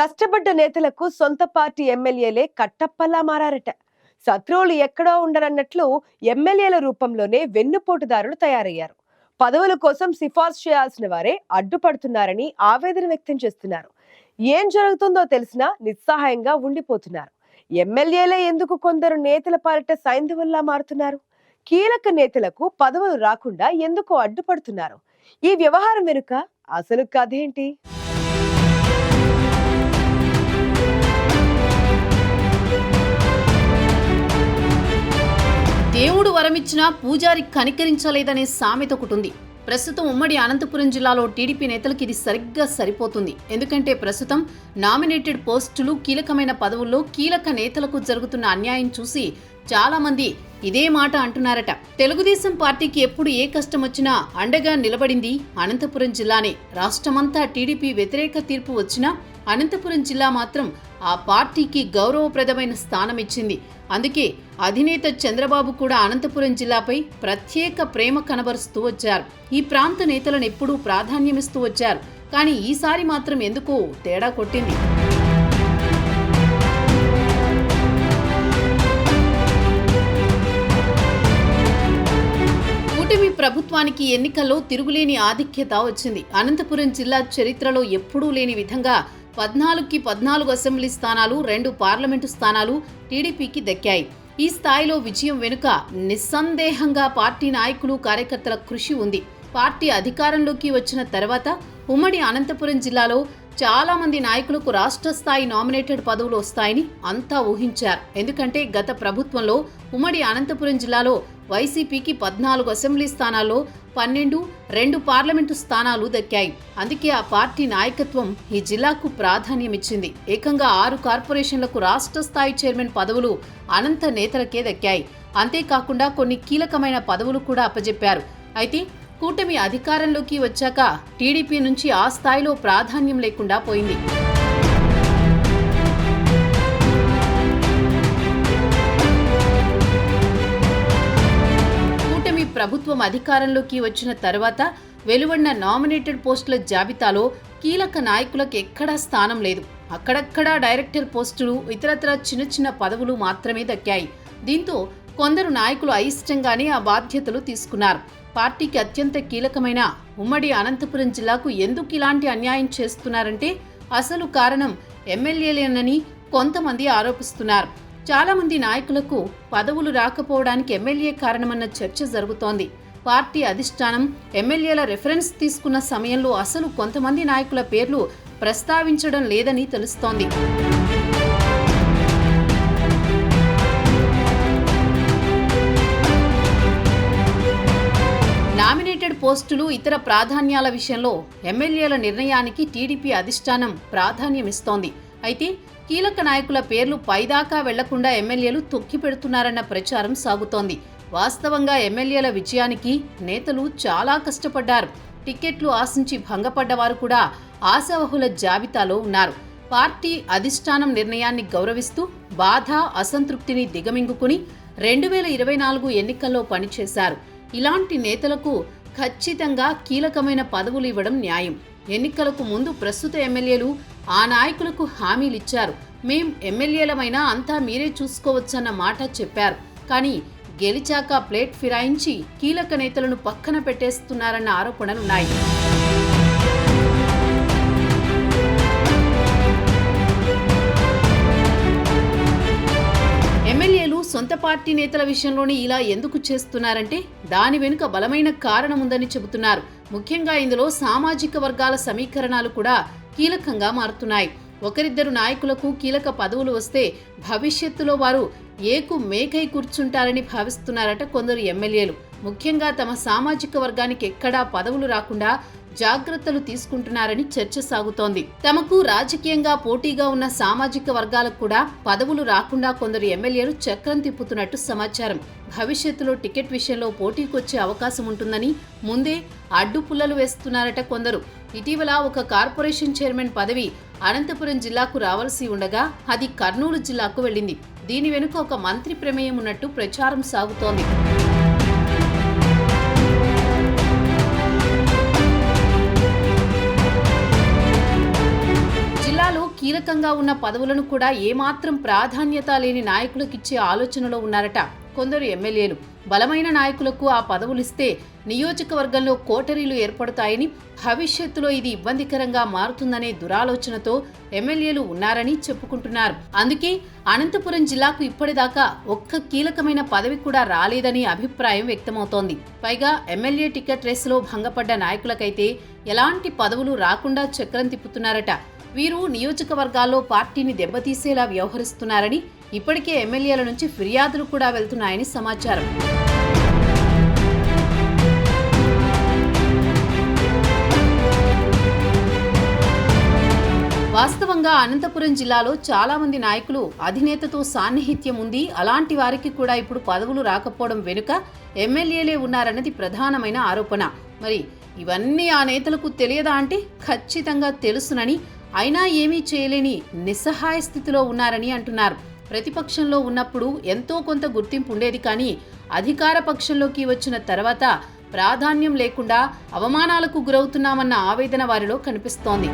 కష్టపడ్డ నేతలకు సొంత పార్టీ ఎమ్మెల్యేలే కట్టప్పలా మారారట. శత్రువులు ఎక్కడో ఉండరన్నట్లు ఎమ్మెల్యేల రూపంలోనే వెన్నుపోటుదారులు తయారయ్యారు. పదవుల కోసం సిఫార్సు చేయాల్సిన వారే అడ్డుపడుతున్నారని ఆవేదన వ్యక్తం చేస్తున్నారు. ఏం జరుగుతుందో తెలిసినా నిస్సహాయంగా ఉండిపోతున్నారు. ఎమ్మెల్యేలే ఎందుకు కొందరు నేతల పాలిట సైంధవుల్లా మారుతున్నారు? కీలక నేతలకు పదవులు రాకుండా ఎందుకు అడ్డుపడుతున్నారు? ఈ వ్యవహారం వెనుక అసలు కథ ఏంటి? దేవుడు వరమిచ్చినా పూజారి కనికరించలేదనే సామెత ఒకటి ఉంది. ప్రస్తుతం ఉమ్మడి అనంతపురం జిల్లాలో టీడీపీ నేతలకు ఇది సరిగ్గా సరిపోతుంది. ఎందుకంటే ప్రస్తుతం నామినేటెడ్ పోస్టులు, కీలకమైన పదవుల్లో కీలక నేతలకు జరుగుతున్న అన్యాయం చూసి చాలా మంది ఇదే మాట అంటున్నారట. తెలుగుదేశం పార్టీకి ఎప్పుడు ఏ కష్టం వచ్చినా అండగా నిలబడింది అనంతపురం జిల్లానే. రాష్ట్రమంతా టీడీపీ వ్యతిరేక తీర్పు వచ్చినా అనంతపురం జిల్లా మాత్రం ఆ పార్టీకి గౌరవప్రదమైన స్థానం ఇచ్చింది. అందుకే అధినేత చంద్రబాబు కూడా అనంతపురం జిల్లాపై ప్రత్యేక ప్రేమ కనబరుస్తూ వచ్చారు. ఈ ప్రాంత నేతలను ఎప్పుడూ ప్రాధాన్యమిస్తూ వచ్చారు. కానీ ఈసారి మాత్రం ఎందుకో తేడా కొట్టింది. కూటమి ప్రభుత్వానికి ఎన్నికల్లో తిరుగులేని ఆధిక్యత వచ్చింది. అనంతపురం జిల్లా చరిత్రలో ఎప్పుడూ లేని విధంగా 14కి 14 అసెంబ్లీ స్థానాలు, 2 పార్లమెంటు స్థానాలు టీడీపీకి దక్కాయి. ఈ స్థాయిలో విజయం వెనుక నిస్సందేహంగా పార్టీ నాయకులు, కార్యకర్తల కృషి ఉంది. పార్టీ అధికారంలోకి వచ్చిన తర్వాత ఉమ్మడి అనంతపురం జిల్లాలో చాలా మంది నాయకులకు రాష్ట్ర స్థాయి నామినేటెడ్ పదవులు వస్తాయని అంతా ఊహించారు. ఎందుకంటే గత ప్రభుత్వంలో ఉమ్మడి అనంతపురం జిల్లాలో వైసీపీకి 14 అసెంబ్లీ స్థానాల్లో 12, 2 పార్లమెంటు స్థానాలు దక్కాయి. అందుకే ఆ పార్టీ నాయకత్వం ఈ జిల్లాకు ప్రాధాన్యమిచ్చింది. ఏకంగా 6 కార్పొరేషన్లకు రాష్ట్ర స్థాయి చైర్మన్ పదవులు అనంత నేతలకే దక్కాయి. అంతేకాకుండా కొన్ని కీలకమైన పదవులు కూడా అప్పజెప్పారు. అయితే కూటమి అధికారంలోకి వచ్చాక టీడీపీ నుంచి ఆ స్థాయిలో ప్రాధాన్యం లేకుండా పోయింది. కూటమి ప్రభుత్వం అధికారంలోకి వచ్చిన తర్వాత వెలువడిన నామినేటెడ్ పోస్టుల జాబితాలో కీలక నాయకులకు ఎక్కడా స్థానం లేదు. అక్కడక్కడా డైరెక్టర్ పోస్టులు, ఇతరత్ర చిన్న చిన్న పదవులు మాత్రమే దక్కాయి. దీంతో కొందరు నాయకులు అయిష్టంగానే ఆ బాధ్యతలు తీసుకున్నారు. పార్టీకి అత్యంత కీలకమైన ఉమ్మడి అనంతపురం జిల్లాకు ఎందుకు ఇలాంటి అన్యాయం చేస్తున్నారంటే అసలు కారణం ఎమ్మెల్యేలేనని కొంతమంది ఆరోపిస్తున్నారు. చాలా మంది నాయకులకు పదవులు రాకపోవడానికి ఎమ్మెల్యే కారణమన్న చర్చ జరుగుతోంది. పార్టీ అధిష్టానం ఎమ్మెల్యేల రెఫరెన్స్ తీసుకున్న సమయంలో అసలు కొంతమంది నాయకుల పేర్లు ప్రస్తావించడం లేదని తెలుస్తోంది. నామినేటెడ్ పోస్టులు, ఇతర ప్రాధాన్యాల విషయంలో ఎమ్మెల్యేల నిర్ణయానికి టీడీపీ అధిష్టానం ప్రాధాన్యమిస్తోంది. అయితే కీలక నాయకుల పేర్లు పైదాకా వెళ్లకుండా ఎమ్మెల్యేలు తొక్కిపెడుతున్నారన్న ప్రచారం సాగుతోంది. వాస్తవంగా ఎమ్మెల్యేల విజయానికి నేతలు చాలా కష్టపడ్డారు. టికెట్లు ఆశించి భంగపడ్డవారు కూడా ఆశావహుల జాబితాలో ఉన్నారు. పార్టీ అధిష్టానం నిర్ణయాన్ని గౌరవిస్తూ బాధ, అసంతృప్తిని దిగమింగుకుని 2024 ఎన్నికల్లో పనిచేశారు. ఇలాంటి నేతలకు ఖచ్చితంగా కీలకమైన పదవులు ఇవ్వడం న్యాయం. ఎన్నికలకు ముందు ప్రస్తుత ఎమ్మెల్యేలు ఆ నాయకులకు హామీలిచ్చారు. మేం ఎమ్మెల్యేలమైనా అంతా మీరే చూసుకోవచ్చన్న మాట చెప్పారు. కానీ గెలిచాక ప్లేట్ ఫిరాయించి కీలక నేతలను పక్కన పెట్టేస్తున్నారన్న ఆరోపణలున్నాయి. ఎమ్మెల్యేలు సొంత పార్టీ నేతల విషయంలోనే ఇలా ఎందుకు చేస్తున్నారంటే దాని వెనుక బలమైన కారణం ఉందని చెబుతున్నారు. ముఖ్యంగా ఇందులో సామాజిక వర్గాల సమీకరణాలు కూడా కీలకంగా మారుతున్నాయి. ఒకరిద్దరు నాయకులకు కీలక పదవులు వస్తే భవిష్యత్తులో వారు ఏకు మేకై కూర్చుంటారని భావిస్తున్నారట కొందరు ఎమ్మెల్యేలు. ముఖ్యంగా తమ సామాజిక వర్గానికి ఎక్కడా పదవులు రాకుండా జాగ్రత్తలు తీసుకుంటున్నారని చర్చ సాగుతోంది. తమకు రాజకీయంగా పోటీగా ఉన్న సామాజిక వర్గాలకు కూడా పదవులు రాకుండా కొందరు ఎమ్మెల్యేలు చక్రం తిప్పుతున్నట్టు సమాచారం. భవిష్యత్తులో టికెట్ విషయంలో పోటీకొచ్చే అవకాశం ఉంటుందని ముందే అడ్డుపుల్లలు వేస్తున్నారట కొందరు. ఇటీవల ఒక కార్పొరేషన్ చైర్మన్ పదవి అనంతపురం జిల్లాకు రావాల్సి ఉండగా అది కర్నూలు జిల్లాకు వెళ్లింది. దీని వెనుక ఒక మంత్రి ప్రమేయం ఉన్నట్టు ప్రచారం సాగుతోంది. కీలకంగా ఉన్న పదవులను కూడా ఏమాత్రం ప్రాధాన్యత లేని నాయకులకిచ్చే ఆలోచనలో ఉన్నారట కొందరు ఎమ్మెల్యేలు. బలమైన నాయకులకు ఆ పదవులిస్తే నియోజకవర్గంలో కోటరీలు ఏర్పడతాయని, భవిష్యత్తులో ఇది ఇబ్బందికరంగా మారుతుందనే దురాలోచనతో ఎమ్మెల్యేలు ఉన్నారని చెప్పుకుంటున్నారు. అందుకే అనంతపురం జిల్లాకు ఇప్పటిదాకా ఒక్క కీలకమైన పదవి కూడా రాలేదని అభిప్రాయం వ్యక్తమవుతోంది. పైగా ఎమ్మెల్యే టికెట్ రేసులో భంగపడ్డ నాయకులకైతే ఎలాంటి పదవులు రాకుండా చక్రం తిప్పుతున్నారట. వీరు నియోజకవర్గాల్లో పార్టీని దెబ్బతీసేలా వ్యవహరిస్తున్నారని, ఇప్పటికే ఎమ్మెల్యేల నుంచి ఫిర్యాదులు కూడా వెళ్తున్నాయని సమాచారం. వాస్తవంగా అనంతపురం జిల్లాలో చాలా మంది నాయకులు అధినేతతో సాన్నిహిత్యం ఉంది. అలాంటి వారికి కూడా ఇప్పుడు పదవులు రాకపోవడం వెనుక ఎమ్మెల్యేలే ఉన్నారన్నది ప్రధానమైన ఆరోపణ. మరి ఇవన్నీ ఆ నేతలకు తెలియదా అంటే ఖచ్చితంగా తెలుసునని, అయినా ఏమీ చేయలేని నిస్సహాయ స్థితిలో ఉన్నారని అంటున్నారు. ప్రతిపక్షంలో ఉన్నప్పుడు ఎంతో కొంత గుర్తింపు ఉండేది, కానీ అధికార పక్షంలోకి వచ్చిన తర్వాత ప్రాధాన్యం లేకుండా అవమానాలకు గురవుతున్నామన్న ఆవేదన వారిలో కనిపిస్తోంది.